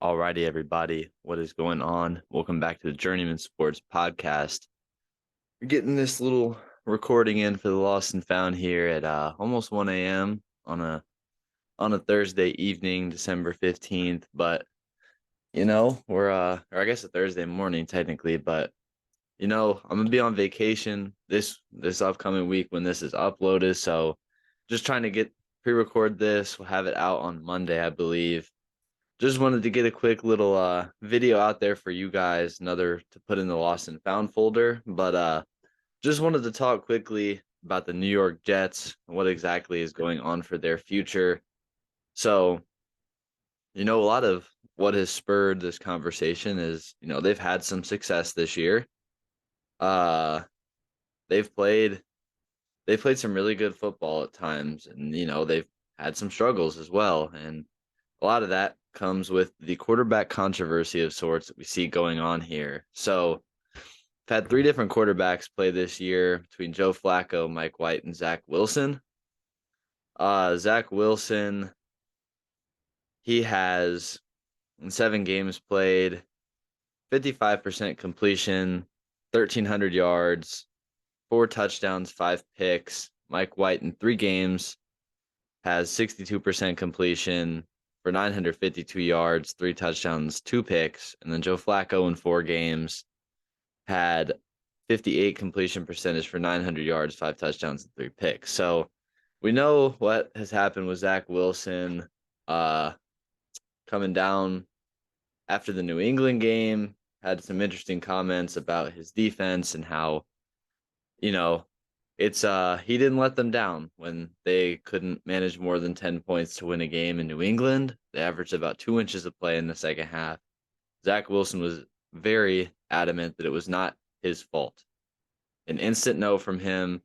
Alrighty, everybody, what is going on? Welcome back to the Journeyman Sports Podcast. We're getting this little recording in for the Lost and Found here at almost 1 a.m. on a Thursday evening, December 15th. But we're or I guess a Thursday morning technically. But I'm gonna be on vacation this upcoming week when this is uploaded. So just trying to get pre-record this. We'll have it out on Monday, I believe. Just wanted to get a quick little video out there for you guys, another to put in the Lost and Found folder. But just wanted to talk quickly about the New York Jets and what exactly is going on for their future. So, a lot of what has spurred this conversation is, they've had some success this year. Uh they've played they've played some really good football at times, and they've had some struggles as well. And a lot of that comes with the quarterback controversy of sorts that we see going on here. So, I've had three different quarterbacks play this year between Joe Flacco, Mike White, and Zach Wilson. Zach Wilson, he has in 7 games played, 55% completion, 1,300 yards, 4 touchdowns, 5 picks. Mike White in 3 games has 62% completion for 952 yards, 3 touchdowns, 2 picks. And then Joe Flacco in 4 games had 58 completion percentage for 900 yards, 5 touchdowns, and 3 picks. So we know what has happened with Zach Wilson coming down after the New England game. Had some interesting comments about his defense and how, you know, it's he didn't let them down when they couldn't manage more than 10 points to win a game in New England. They averaged about 2 inches of play in the second half. Zach Wilson was very adamant that it was not his fault. An instant no from him.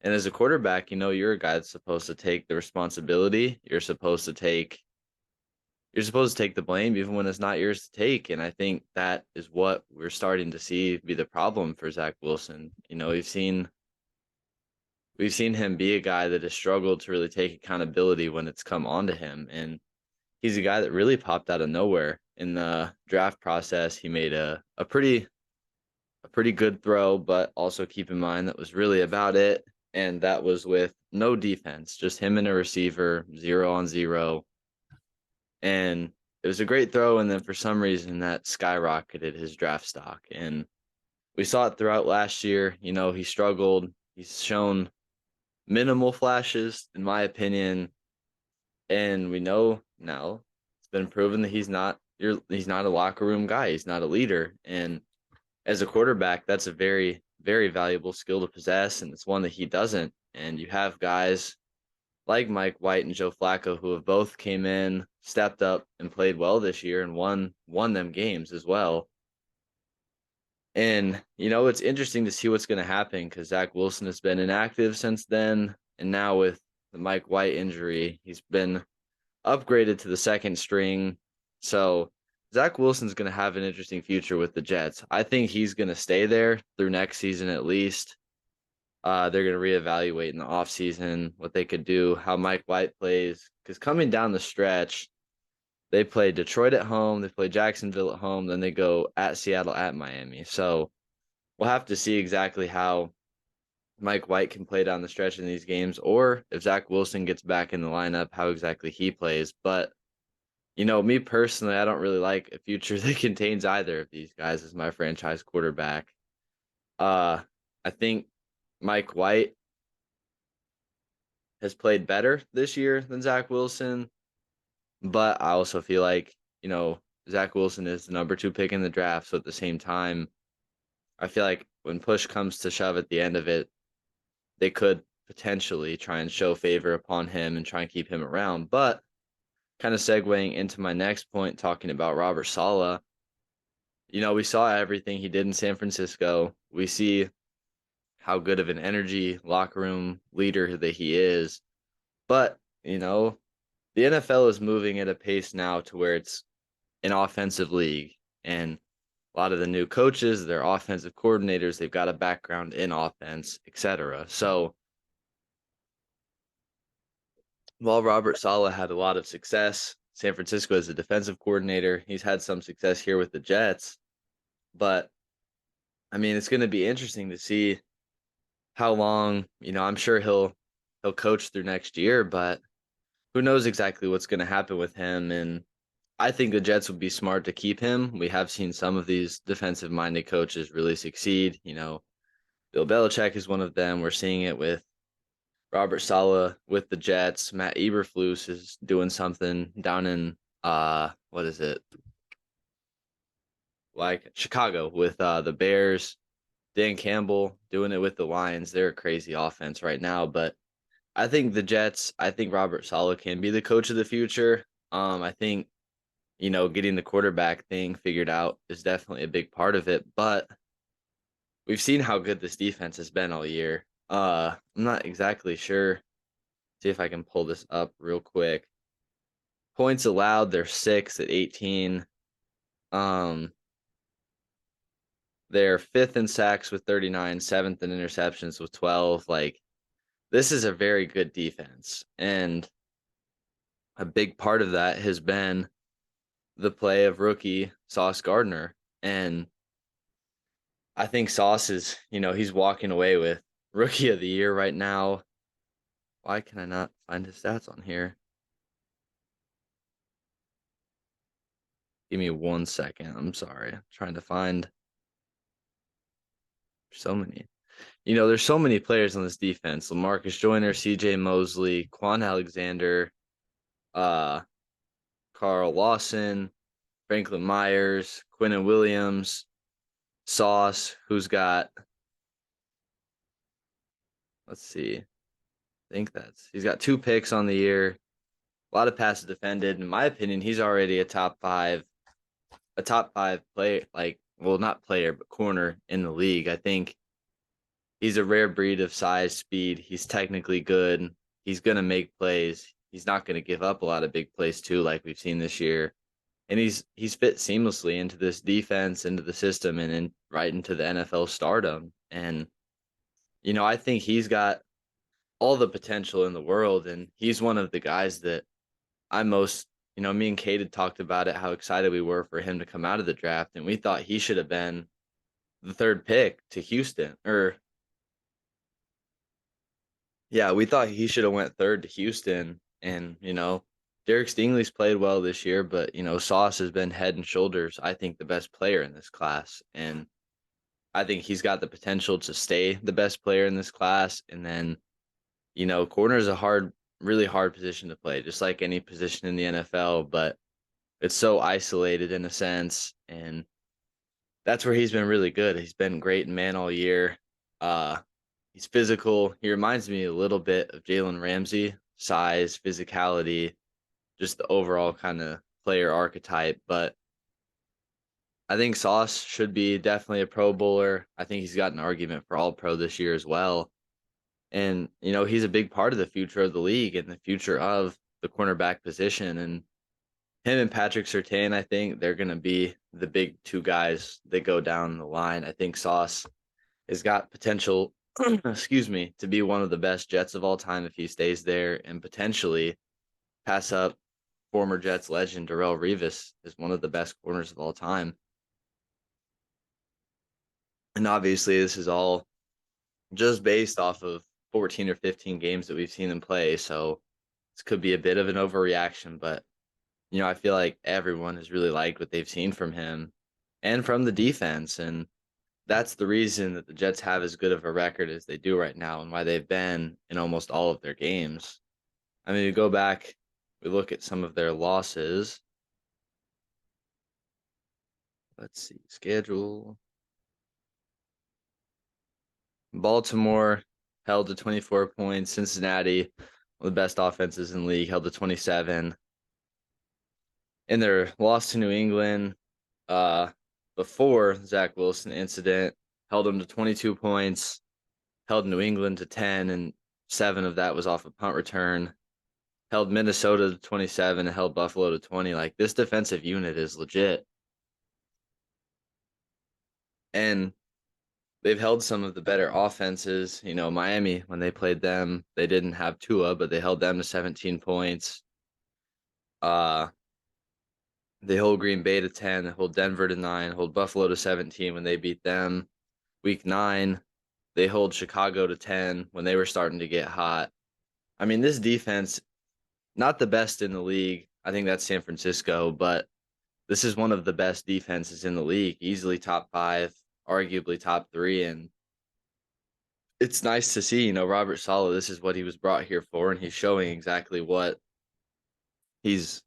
And as a quarterback, you're a guy that's supposed to take the responsibility. You're supposed to take the blame even when it's not yours to take. And I think that is what we're starting to see be the problem for Zach Wilson. We've seen him be a guy that has struggled to really take accountability when it's come onto him. And he's a guy that really popped out of nowhere in the draft process. He made a pretty good throw, but also keep in mind that was really about it. And that was with no defense, just him and a receiver, 0-on-0. And it was a great throw. And then for some reason that skyrocketed his draft stock. And we saw it throughout last year. He struggled. He's shown minimal flashes, in my opinion. And we know now it's been proven that he's not a locker room guy. He's not a leader. And as a quarterback, that's a very, very valuable skill to possess, and it's one that he doesn't. And you have guys like Mike White and Joe Flacco who have both came in, stepped up, and played well this year and won them games as well. And it's interesting to see what's going to happen because Zach Wilson has been inactive since then, and now with the Mike White injury, he's been upgraded to the second string. So Zach Wilson's going to have an interesting future with the Jets. I think he's going to stay there through next season at least. They're going to reevaluate in the offseason what they could do, how Mike White plays. Because coming down the stretch, they play Detroit at home, they play Jacksonville at home, then they go at Seattle, at Miami. So we'll have to see exactly how Mike White can play down the stretch in these games, or if Zach Wilson gets back in the lineup, how exactly he plays. But me personally, I don't really like a future that contains either of these guys as my franchise quarterback. I think Mike White has played better this year than Zach Wilson, but I also feel like, Zach Wilson is the number 2 pick in the draft. So at the same time, I feel like when push comes to shove at the end of it, they could potentially try and show favor upon him and try and keep him around. But kind of segueing into my next point, talking about Robert Saleh, we saw everything he did in San Francisco. We see how good of an energy locker room leader that he is. But, the NFL is moving at a pace now to where it's an offensive league. And a lot of the new coaches, their offensive coordinators, they've got a background in offense, etc. So while Robert Saleh had a lot of success San Francisco as a defensive coordinator. He's had some success here with the Jets, but I mean, it's going to be interesting to see how long, I'm sure he'll coach through next year, but who knows exactly what's going to happen with him. And I think the Jets would be smart to keep him. We have seen some of these defensive minded coaches really succeed. Bill Belichick is one of them. We're seeing it with Robert Saleh with the Jets. Matt Eberflus is doing something down in what is it? Like Chicago with the Bears. Dan Campbell doing it with the Lions. They're a crazy offense right now, but I think the Jets, I think Robert Saleh can be the coach of the future. I think, getting the quarterback thing figured out is definitely a big part of it, but we've seen how good this defense has been all year. I'm not exactly sure. See if I can pull this up real quick. Points allowed, they're 6th at 18. They're 5th in sacks with 39, 7th in interceptions with 12. Like, this is a very good defense. And a big part of that has been the play of rookie Sauce Gardner. And I think Sauce is, he's walking away with rookie of the year right now. Why can I not find his stats on here? Give me 1 second. I'm sorry. I'm trying to find so many. There's so many players on this defense. LaMarcus Joyner, CJ Mosley, Quan Alexander, Carl Lawson, Franklin Myers, Quinnen Williams, Sauce, who's got, let's see, I think he's got 2 picks on the year, a lot of passes defended. In my opinion, he's already a top five player, not player, but corner in the league. I think he's a rare breed of size, speed. He's technically good. He's going to make plays. He's not going to give up a lot of big plays too, like we've seen this year. And he's fit seamlessly into this defense, into the system, and right into the NFL stardom. And I think he's got all the potential in the world, and he's one of the guys that I'm most. Me and Kate had talked about it, how excited we were for him to come out of the draft, and we thought he should have been the 3rd pick to Houston. Yeah, we thought he should have went 3rd to Houston, and Derek Stingley's played well this year, but Sauce has been head and shoulders, I think, the best player in this class, and I think he's got the potential to stay the best player in this class. And then, corner is a really hard position to play, just like any position in the NFL, but it's so isolated in a sense, and that's where he's been really good. He's been great in man all year. He's physical. He reminds me a little bit of Jalen Ramsey, size, physicality, just the overall kind of player archetype. But I think Sauce should be definitely a Pro Bowler. I think he's got an argument for All Pro this year as well. And, he's a big part of the future of the league and the future of the cornerback position. And him and Patrick Surtain, I think they're going to be the big 2 guys that go down the line. I think Sauce has got potential, excuse me, to be one of the best Jets of all time if he stays there, and potentially pass up former Jets legend Darrelle Revis as one of the best corners of all time. And obviously this is all just based off of 14 or 15 games that we've seen him play. So this could be a bit of an overreaction, but I feel like everyone has really liked what they've seen from him and from the defense. And that's the reason that the Jets have as good of a record as they do right now, and why they've been in almost all of their games. I mean, we go back, we look at some of their losses. Let's see, schedule. Baltimore held to 24 points. Cincinnati, one of the best offenses in the league, held to 27. In their loss to New England, before Zach Wilson incident, held them to 22 points, held New England to 10, and 7 of that was off a punt return. Held Minnesota to 27 and held Buffalo to 20. Like, this defensive unit is legit. And they've held some of the better offenses. Miami, when they played them, they didn't have Tua, but they held them to 17 points. They hold Green Bay to 10, hold Denver to 9, hold Buffalo to 17 when they beat them. Week 9, they hold Chicago to 10 when they were starting to get hot. I mean, this defense, not the best in the league. I think that's San Francisco, but this is one of the best defenses in the league, easily top 5, arguably top 3. And it's nice to see, Robert Saleh, this is what he was brought here for, and he's showing exactly what he's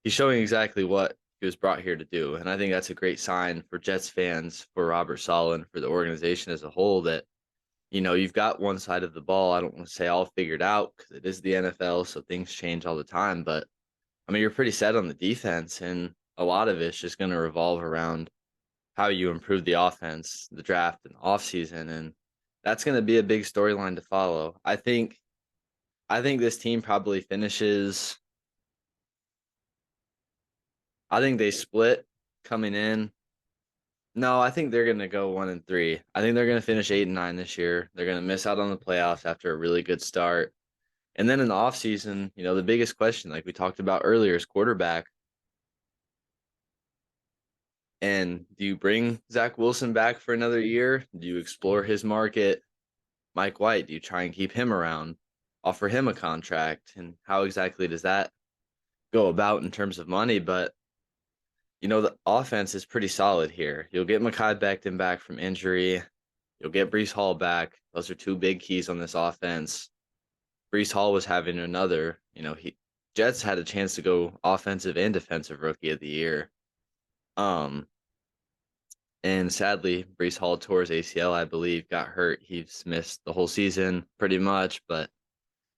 he's showing exactly what he was brought here to do. And I think that's a great sign for Jets fans, for Robert Saleh, and for the organization as a whole that, you've got one side of the ball. I don't want to say all figured out because it is the NFL, so things change all the time. But I mean, you're pretty set on the defense, and a lot of it's just going to revolve around how you improve the offense, the draft, and offseason. And that's going to be a big storyline to follow. I think this team probably finishes. I think they split coming in. No, I think they're gonna go 1-3. I think they're gonna finish 8-9 this year. They're gonna miss out on the playoffs after a really good start. And then in the offseason, the biggest question, like we talked about earlier, is quarterback. And do you bring Zach Wilson back for another year? Do you explore his market? Mike White, do you try and keep him around? Offer him a contract? And how exactly does that go about in terms of money? But the offense is pretty solid here. You'll get Mekhi Becton back from injury. You'll get Breece Hall back. Those are two big keys on this offense. Breece Hall was having another, Jets had a chance to go offensive and defensive rookie of the year. And sadly, Breece Hall tore his ACL, I believe, got hurt. He's missed the whole season pretty much. But,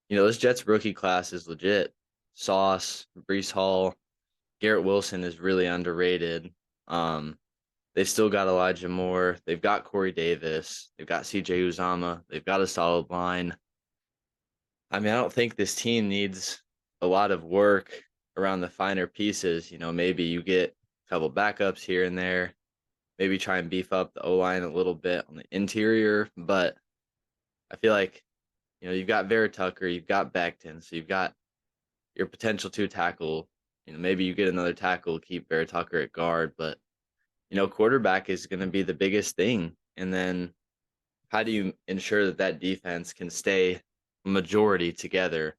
this Jets rookie class is legit. Sauce, Breece Hall, Garrett Wilson is really underrated. They've still got Elijah Moore. They've got Corey Davis. They've got CJ Uzama. They've got a solid line. I mean, I don't think this team needs a lot of work around the finer pieces. Maybe you get a couple backups here and there. Maybe try and beef up the O-line a little bit on the interior. But I feel like, you've got Vera Tucker. You've got Becton. So you've got your potential two tackle. Maybe you get another tackle, keep Vera Tucker at guard. But quarterback is going to be the biggest thing. And then how do you ensure that that defense can stay majority together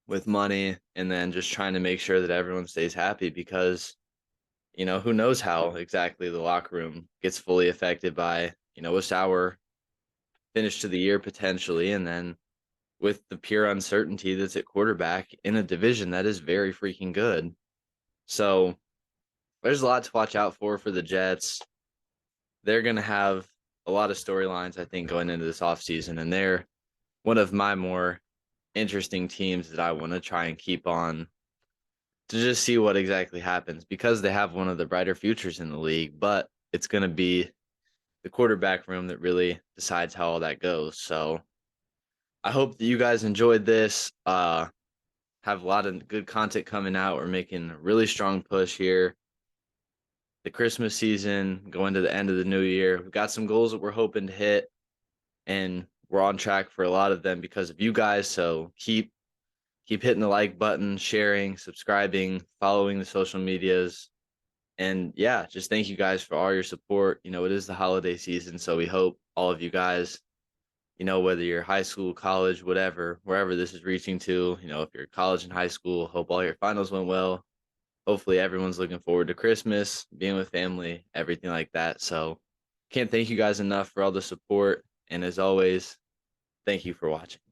with money, and then just trying to make sure that everyone stays happy? Because, who knows how exactly the locker room gets fully affected by, a sour finish to the year potentially. And then with the pure uncertainty that's at quarterback in a division that is very freaking good. So there's a lot to watch out for the Jets. They're going to have a lot of storylines, I think, going into this offseason, and they're one of my more interesting teams that I want to try and keep on to just see what exactly happens, because they have one of the brighter futures in the league, but it's going to be the quarterback room that really decides how all that goes. So I hope that you guys enjoyed this. Have a lot of good content coming out. We're making a really strong push here. The Christmas season, going to the end of the new year. We've got some goals that we're hoping to hit, and we're on track for a lot of them because of you guys. So keep hitting the like button, sharing, subscribing, following the social medias. And yeah, just thank you guys for all your support. It is the holiday season, so we hope all of you guys, whether you're high school, college, whatever, wherever this is reaching to, if you're college and high school, hope all your finals went well. Hopefully everyone's looking forward to Christmas, being with family, everything like that. So can't thank you guys enough for all the support. And as always, thank you for watching.